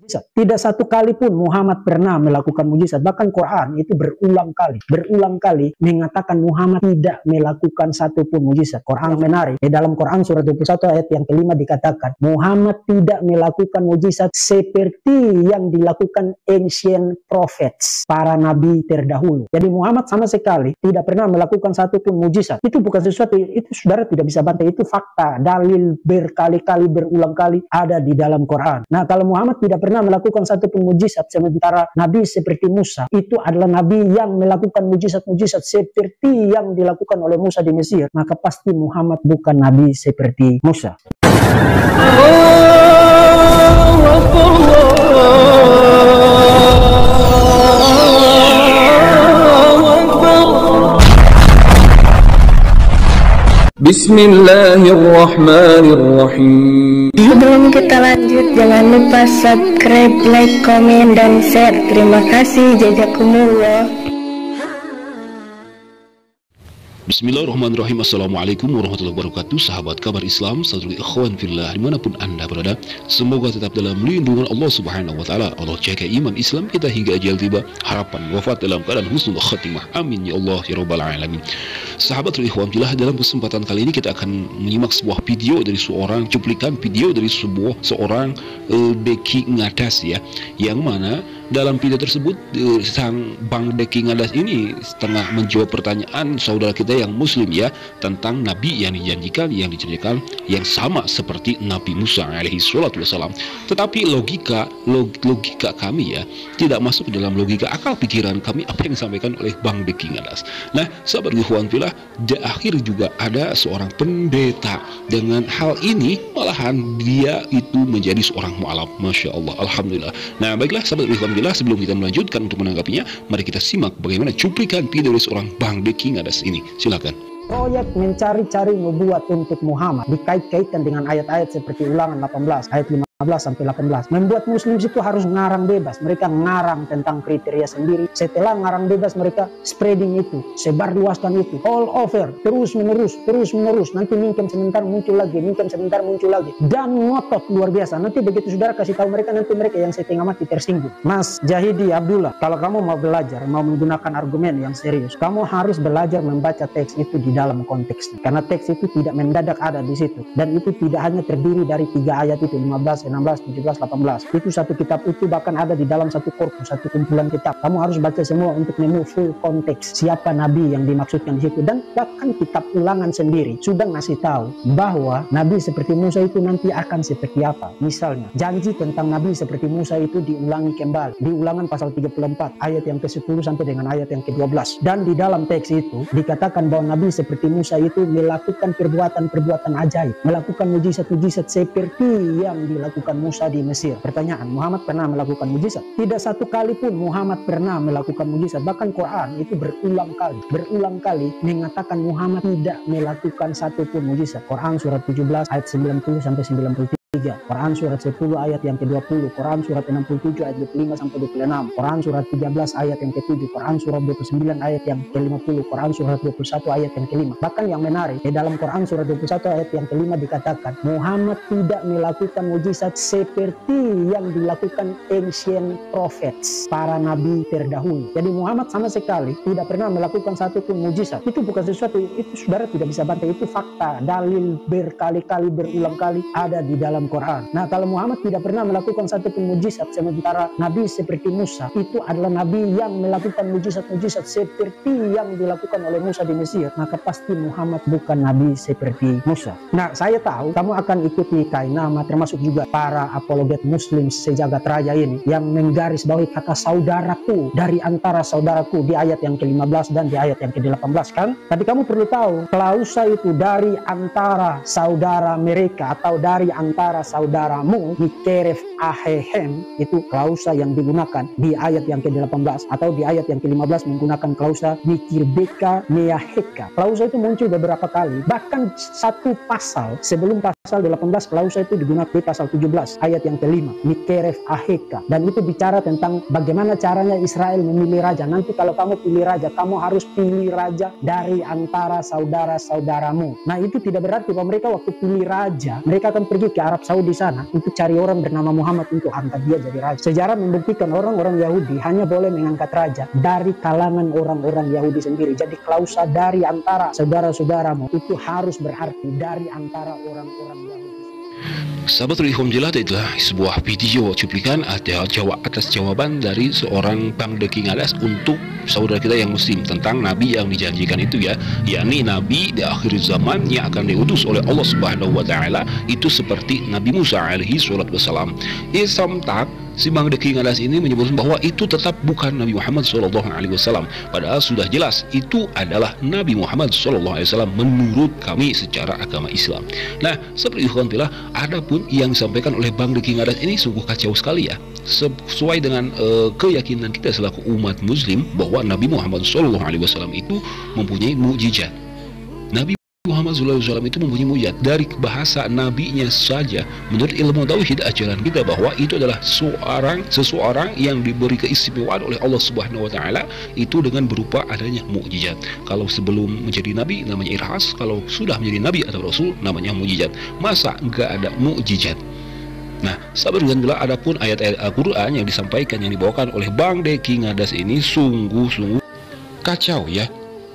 mujizat. Tidak satu kali pun Muhammad pernah melakukan mujizat. Bahkan Quran itu berulang kali mengatakan Muhammad tidak melakukan satu pun mujizat. Quran yang menarik. Di dalam Quran surat 21 ayat yang kelima dikatakan Muhammad tidak melakukan mujizat seperti yang dilakukan ancient prophets, para nabi terdahulu. Jadi Muhammad sama sekali tidak pernah melakukan satu pun mujizat. Itu bukan sesuatu, itu saudara tidak bisa bantah. Itu fakta, dalil berkali-kali, berulang kali ada di dalam Quran. Nah, kalau Muhammad tidak pernah melakukan satu pun mujizat, sementara nabi seperti Musa itu adalah nabi yang melakukan mujizat-mujizat seperti yang dilakukan oleh Musa di Mesir, maka pasti Muhammad bukan nabi seperti Musa. Bismillahirrahmanirrahim. Sebelum kita lanjut, jangan lupa subscribe, like, komen, dan share. Terima kasih. Jazakumullah. Bismillahirrahmanirrahim. Assalamualaikum warahmatullahi wabarakatuh. Sahabat kabar Islam, saudara ikhwan fillah dimanapun anda berada, semoga tetap dalam lindungan Allah subhanahu wa ta'ala. Allah jaga iman Islam kita hingga ajal tiba, harapan wafat dalam keadaan husnul khatimah. Amin ya Allah ya rabbal alamin. Sahabat ikhwan fillah, dalam kesempatan kali ini kita akan menyimak sebuah video dari cuplikan video dari seorang Deki Ngadas ya, yang mana dalam video tersebut sang Bang Deki Ngadas ini setengah menjawab pertanyaan saudara kita yang muslim ya, tentang nabi yang dijanjikan, yang diceritakan yang sama seperti Nabi Musa alaihi salatu wassalam. Tetapi logika kami ya tidak masuk dalam logika akal pikiran kami apa yang disampaikan oleh Bang Deki Ngadas. Nah, sahabat ikhwan fillah, di akhir juga ada seorang pendeta dengan hal ini, malahan dia itu menjadi seorang mu'alaf. Masya Allah, alhamdulillah. Nah, baiklah sahabat ikhwan fillah, sebelum kita melanjutkan untuk menanggapinya, mari kita simak bagaimana cuplikan video dari seorang Bang Deki Ngadas ini. Silakan. Proyek mencari-cari nubuat untuk Muhammad dikait-kaitkan dengan ayat-ayat seperti Ulangan 18 ayat 15 sampai 18. Membuat muslim itu harus ngarang bebas. Mereka ngarang tentang kriteria sendiri. Setelah ngarang bebas, mereka spreading itu, sebarluaskan itu all over, terus menerus. Nanti mingkem sebentar muncul lagi, dan ngotot luar biasa. Nanti begitu saudara kasih tahu mereka, nanti mereka yang setengah mati tersinggung. Mas Jahidi Abdullah, kalau kamu mau belajar, mau menggunakan argumen yang serius, kamu harus belajar membaca teks itu di dalam konteksnya. Karena teks itu tidak mendadak ada di situ, dan itu tidak hanya terdiri dari 3 ayat itu, 15, 16, 17, 18. Itu satu kitab itu bahkan ada di dalam satu korpus, satu kumpulan kitab. Kamu harus baca semua untuk nemu full konteks siapa nabi yang dimaksudkan di situ. Dan bahkan kitab Ulangan sendiri sudah ngasih tahu bahwa nabi seperti Musa itu nanti akan seperti apa. Misalnya janji tentang nabi seperti Musa itu diulangi kembali di Ulangan pasal 34 ayat yang ke-10 sampai dengan ayat yang ke-12. Dan di dalam teks itu dikatakan bahwa nabi seperti Musa itu melakukan perbuatan-perbuatan ajaib, melakukan mujizat-mujizat seperti yang dilakukan Musa di Mesir. Pertanyaan, Muhammad pernah melakukan mujizat? Tidak satu kali pun Muhammad pernah melakukan mujizat. Bahkan Quran itu berulang kali mengatakan Muhammad tidak melakukan satu pun mujizat. Quran surat 17 ayat 90 sampai 93. Quran surat 10 ayat yang ke-20, Quran surat 67 ayat 25 sampai 26, Quran surat 13 ayat yang ke-7, Quran surat 29 ayat yang ke-50, Quran surat 21 ayat yang ke-5. Bahkan yang menarik, di dalam Quran surat 21 ayat yang ke-5 dikatakan Muhammad tidak melakukan mujizat seperti yang dilakukan ancient prophets, para nabi terdahulu. Jadi Muhammad sama sekali tidak pernah melakukan satu pun mujizat. Itu bukan sesuatu, itu saudara tidak bisa bantah. Itu fakta, dalil berkali-kali, berulang kali ada di dalam Quran. Nah, kalau Muhammad tidak pernah melakukan satu pun mujizat, sementara nabi seperti Musa itu adalah nabi yang melakukan mujizat-mujizat seperti yang dilakukan oleh Musa di Mesir, maka pasti Muhammad bukan nabi seperti Musa. Nah, saya tahu kamu akan ikuti Kainama, termasuk juga para apologet muslim sejagat raya ini yang menggarisbawahi kata saudaraku dari antara saudaraku di ayat yang ke-15 dan di ayat yang ke-18 kan? Tapi kamu perlu tahu, klausa itu dari antara saudara mereka atau dari antara saudaramu, mikeref ahehem, itu klausa yang digunakan di ayat yang ke-18, atau di ayat yang ke-15 menggunakan klausa mikirbeka meaheka. Klausa itu muncul beberapa kali, bahkan satu pasal sebelum pasal 18 klausa itu digunakan di pasal 17 ayat yang ke-5, mikeref aheka, dan itu bicara tentang bagaimana caranya Israel memilih raja. Nanti kalau kamu pilih raja, kamu harus pilih raja dari antara saudara-saudaramu. Nah, itu tidak berarti bahwa mereka waktu pilih raja mereka akan pergi ke arah Arab Saudi sana untuk cari orang bernama Muhammad untuk angkat dia jadi raja. Sejarah membuktikan orang-orang Yahudi hanya boleh mengangkat raja dari kalangan orang-orang Yahudi sendiri. Jadi klausa dari antara saudara-saudaramu itu harus berarti dari antara orang-orang Yahudi. Sahabat Alhamdulillah, itulah sebuah video cuplikan ada atas jawaban dari seorang Bang The King Adas untuk saudara kita yang muslim tentang Nabi yang dijanjikan itu ya, yakni Nabi di akhir zaman yang akan diutus oleh Allah Subhanahu wa Ta'ala itu seperti Nabi Musa alaihi salatu wassalam. Sontak si Bang The King Adas ini menyebutkan bahwa itu tetap bukan Nabi Muhammad SAW. Padahal sudah jelas itu adalah Nabi Muhammad SAW menurut kami secara agama Islam. Nah, seperti itu adapun yang disampaikan oleh Bang The King Adas ini sungguh kacau sekali ya. Sesuai dengan keyakinan kita selaku umat muslim bahwa Nabi Muhammad SAW itu mempunyai mukjizat. Nabi Muhammad SAW itu mempunyai mujizat. Dari bahasa nabinya saja, menurut ilmu tauhid ajaran kita bahwa itu adalah seseorang yang diberi keistimewaan oleh Allah Subhanahu wa Ta'ala itu dengan berupa adanya mukjizat. Kalau sebelum menjadi nabi namanya irhas, kalau sudah menjadi nabi atau rasul namanya mukjizat. Masa enggak ada mukjizat? Nah, sahabat bila adapun ayat-ayat Al-Quran yang disampaikan, yang dibawakan oleh Bang The King Adas ini sungguh-sungguh kacau ya.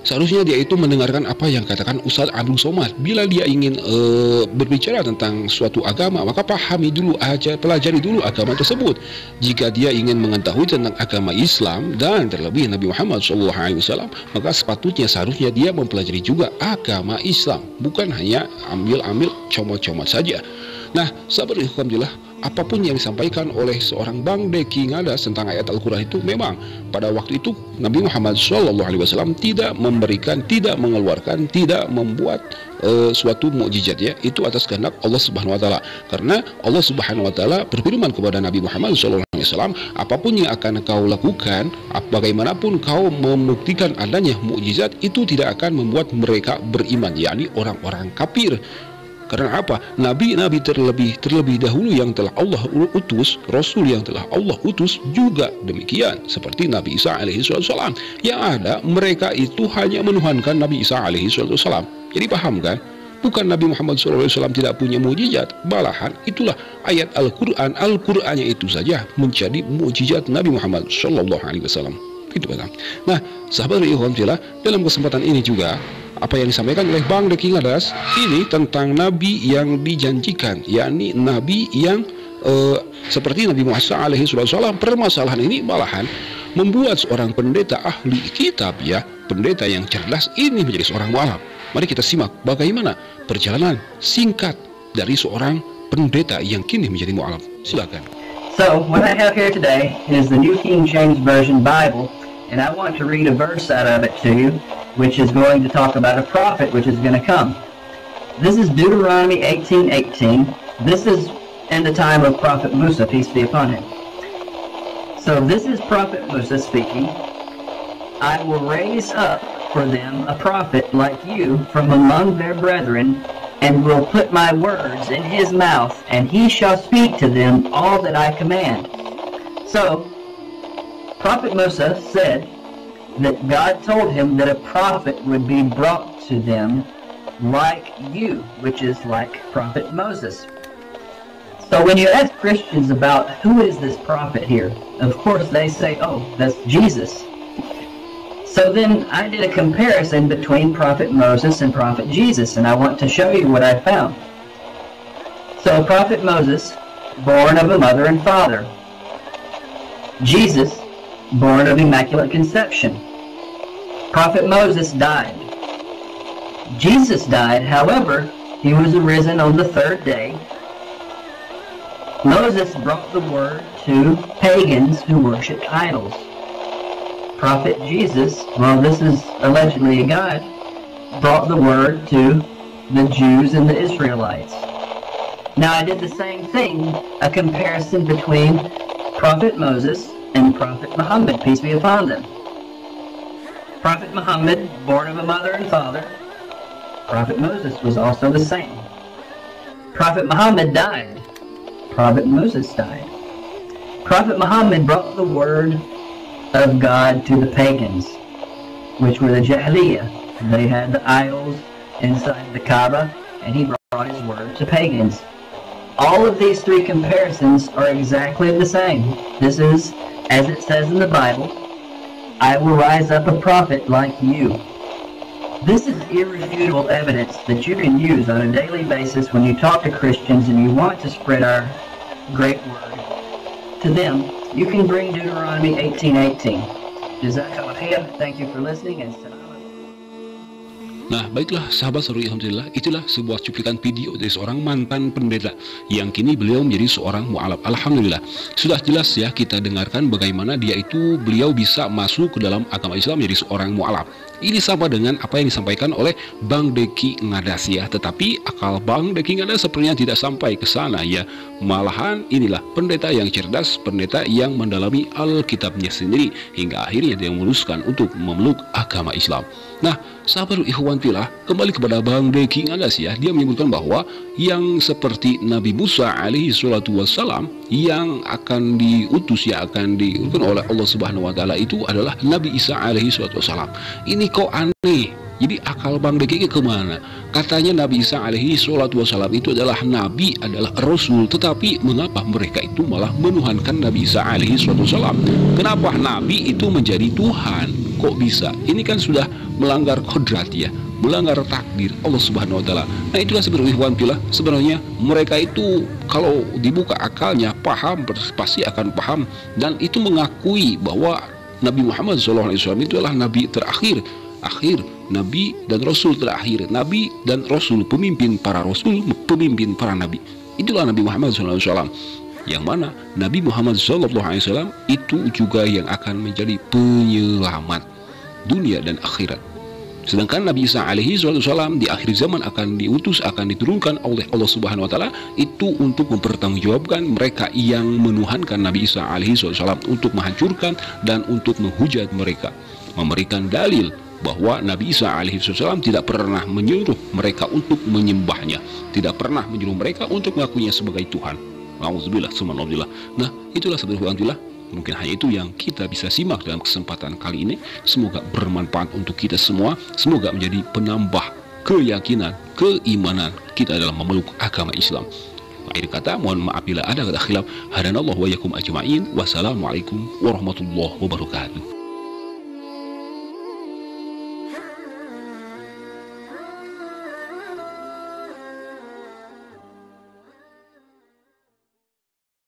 Seharusnya dia itu mendengarkan apa yang katakan Ustadz Abdul Somad. Bila dia ingin berbicara tentang suatu agama, maka pahami dulu aja, pelajari dulu agama tersebut. Jika dia ingin mengetahui tentang agama Islam dan terlebih Nabi Muhammad SAW, maka seharusnya dia mempelajari juga agama Islam, bukan hanya ambil comot-comot saja. Nah, sahabat alhamdulillah, apapun yang disampaikan oleh seorang Bang The King Adas tentang ayat Al-Quran itu memang pada waktu itu Nabi Muhammad SAW tidak memberikan, tidak mengeluarkan, tidak membuat suatu mukjizat ya, itu atas kehendak Allah Subhanahu wa Ta'ala. Karena Allah Subhanahu wa Ta'ala berfirman kepada Nabi Muhammad SAW, apapun yang akan kau lakukan, bagaimanapun kau membuktikan adanya mukjizat, itu tidak akan membuat mereka beriman, yakni orang-orang kafir. Karena apa? Nabi-nabi terlebih dahulu yang telah Allah utus, Rasul yang telah Allah utus juga demikian. Seperti Nabi Isa alaihi salam. Yang ada mereka itu hanya menuhankan Nabi Isa alaihi salam. Jadi paham kan? Bukan Nabi Muhammad SAW tidak punya mukjizat, malahan itulah ayat Al-Quran, Al-Qurannya itu saja menjadi mukjizat Nabi Muhammad SAW. Gitu kan? Nah, sahabat alhamdulillah, dalam kesempatan ini juga apa yang disampaikan oleh Bang The King Adas ini tentang Nabi yang dijanjikan, yakni Nabi yang seperti Nabi Muhammad SAW. Permasalahan ini malahan membuat seorang pendeta ahli kitab ya, pendeta yang cerdas ini menjadi seorang mualaf. Mari kita simak bagaimana perjalanan singkat dari seorang pendeta yang kini menjadi mualaf. Silakan. So, what I have here today is the New King James Version Bible, and I want to read a verse out of it to you, which is going to talk about a prophet which is going to come. This is Deuteronomy 18:18. This is in the time of Prophet Musa, peace be upon him. So this is Prophet Musa speaking. I will raise up for them a prophet like you from among their brethren, and will put my words in his mouth, and he shall speak to them all that I command. So, Prophet Musa said that God told him that a prophet would be brought to them like you, which is like Prophet Moses. So when you ask Christians about who is this prophet here, of course they say, oh, that's Jesus. So then I did a comparison between Prophet Moses and Prophet Jesus, and I want to show you what I found. So Prophet Moses, born of a mother and father. Jesus, born of Immaculate Conception. Prophet Moses died. Jesus died, however, he was arisen on the third day. Moses brought the word to pagans who worshipped idols. Prophet Jesus, well, this is allegedly a God, brought the word to the Jews and the Israelites. Now I did the same thing, a comparison between Prophet Moses and Prophet Muhammad, peace be upon them. Prophet Muhammad, born of a mother and father. Prophet Moses was also the same. Prophet Muhammad died. Prophet Moses died. Prophet Muhammad brought the word of God to the pagans, which were the Jahiliyyah. They had the idols inside the Kaaba, and he brought his word to pagans. All of these three comparisons are exactly the same. This is, as it says in the Bible, I will rise up a prophet like you. This is irrefutable evidence that you can use on a daily basis when you talk to Christians and you want to spread our great word to them. You can bring Deuteronomy 18:18. Jazakallah khair. Thank you for listening and salam. Nah, baiklah sahabat seru, alhamdulillah, itulah sebuah cuplikan video dari seorang mantan pendeta yang kini beliau menjadi seorang mu'alaf. Alhamdulillah, sudah jelas ya kita dengarkan bagaimana beliau bisa masuk ke dalam agama Islam menjadi seorang mu'alaf. Ini sama dengan apa yang disampaikan oleh Bang Deki Ngadas ya, tetapi akal Bang Deki Ngadas sepertinya tidak sampai ke sana ya. Malahan inilah pendeta yang cerdas, pendeta yang mendalami Alkitabnya sendiri hingga akhirnya dia memutuskan untuk memeluk agama Islam. Nah, sahabat ikhwan fillah, kembali kepada Bang Deki Ngadas ya, dia menyebutkan bahwa yang seperti Nabi Musa alaihi salatu wassalam yang akan diutus ya, akan diutus oleh Allah Subhanahu wa taala itu adalah Nabi Isa alaihi salatu wassalam. Ini kok aneh. Jadi akal Bang Deki kemana? Katanya Nabi Isa alaihi salatu wassalam itu adalah nabi, adalah rasul, tetapi mengapa mereka itu malah menuhankan Nabi Isa alaihi salatu wassalam? Kenapa nabi itu menjadi Tuhan? Kok bisa? Ini kan sudah melanggar kodrat ya, melanggar takdir Allah Subhanahu wa taala. Nah, itulah sebenarnya mereka itu kalau dibuka akalnya paham, pasti akan paham, dan itu mengakui bahwa Nabi Muhammad SAW itu adalah nabi terakhir, nabi dan rasul terakhir, nabi dan rasul, pemimpin para rasul, pemimpin para nabi. Itulah Nabi Muhammad SAW, yang mana Nabi Muhammad SAW itu juga yang akan menjadi penyelamat dunia dan akhirat. Sedangkan Nabi Isa alaihi wasallam di akhir zaman akan diutus, akan diturunkan oleh Allah Subhanahu wa taala itu untuk mempertanggungjawabkan mereka yang menuhankan Nabi Isa alaihi wasallam, untuk menghancurkan dan untuk menghujat mereka, memberikan dalil bahwa Nabi Isa alaihi wasallam tidak pernah menyuruh mereka untuk menyembahnya, tidak pernah menyuruh mereka untuk mengakuinya sebagai Tuhan. Alhamdulillah, subhanallah. Nah, itulah sebenarnya mungkin hanya itu yang kita bisa simak dalam kesempatan kali ini. Semoga bermanfaat untuk kita semua. Semoga menjadi penambah keyakinan, keimanan kita dalam memeluk agama Islam. Akhir kata, mohon maaf bila ada kata khilaf. Hadanallahu wa yakum ajma'in. Wassalamualaikum warahmatullahi wabarakatuh.